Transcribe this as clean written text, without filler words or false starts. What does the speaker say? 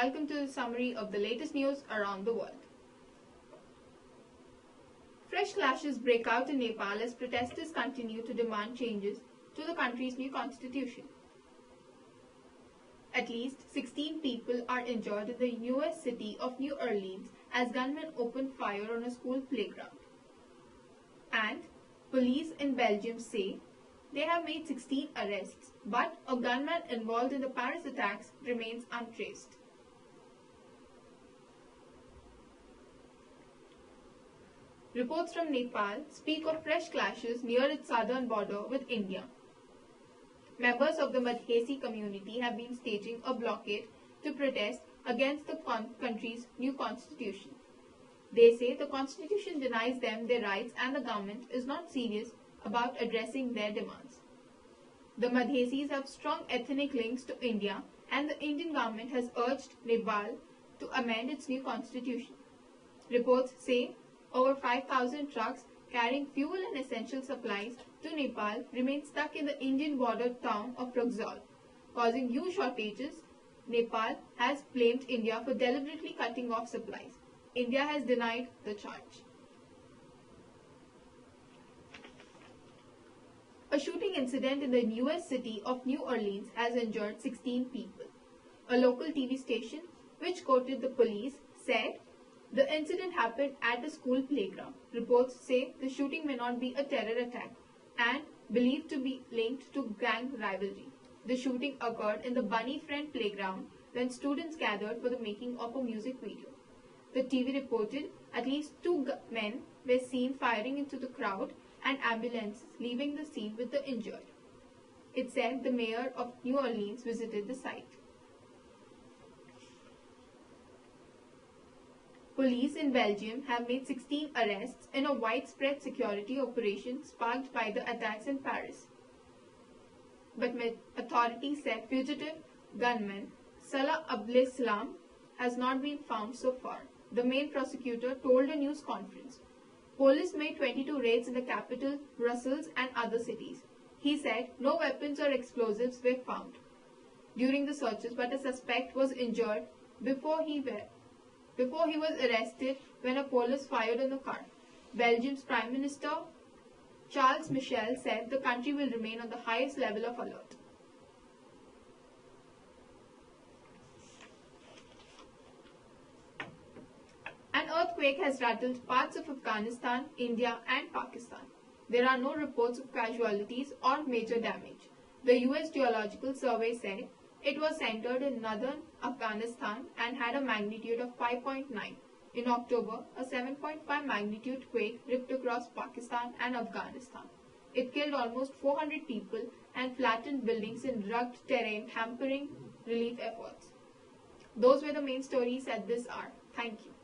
welcome to the summary of the latest news around the world. Fresh clashes break out in Nepal as protesters continue to demand changes to the country's new constitution. At least 16 people are injured in the US city of New Orleans as gunmen opened fire on a school playground. And police in Belgium say they have made 16 arrests, but a gunman involved in the Paris attacks remains untraced. Reports from Nepal speak of fresh clashes near its southern border with India. Members of the Madhesi community have been staging a blockade to protest against the country's new constitution. They say the constitution denies them their rights and the government is not serious about addressing their demands. The Madhesis have strong ethnic links to India, and the Indian government has urged Nepal to amend its new constitution. Reports say over 5,000 trucks carrying fuel and essential supplies to Nepal remain stuck in the Indian border town of Raxaul, causing huge shortages. Nepal has blamed India for deliberately cutting off supplies. India has denied the charge. A shooting incident in the US city of New Orleans has injured 16 people. A local TV station, which quoted the police, said the incident happened at a school playground. Reports say the shooting may not be a terror attack and believed to be linked to gang rivalry. The shooting occurred in the Bunny Friend playground when students gathered for the making of a music video. The TV reported at least 2 men were seen firing into the crowd and ambulances leaving the scene with the injured. It said the mayor of New Orleans visited the site. Police in Belgium have made 16 arrests in a widespread security operation sparked by the attacks in Paris. But authorities said fugitive gunman Salah Abdeslam has not been found so far. The main prosecutor told a news conference. Police made 22 raids in the capital, Brussels and other cities. He said no weapons or explosives were found during the searches, but a suspect was injured before he was arrested when a police fired on the car. Belgium's Prime Minister Charles Michel said the country will remain on the highest level of alert. An earthquake has rattled parts of Afghanistan, India and Pakistan. There are no reports of casualties or major damage. The US Geological Survey said it was centered in northern Afghanistan and had a magnitude of 5.9. In October, a 7.5 magnitude quake ripped across Pakistan and Afghanistan. It killed almost 400 people and flattened buildings in rugged terrain, hampering relief efforts. Those were the main stories at this hour. Thank you.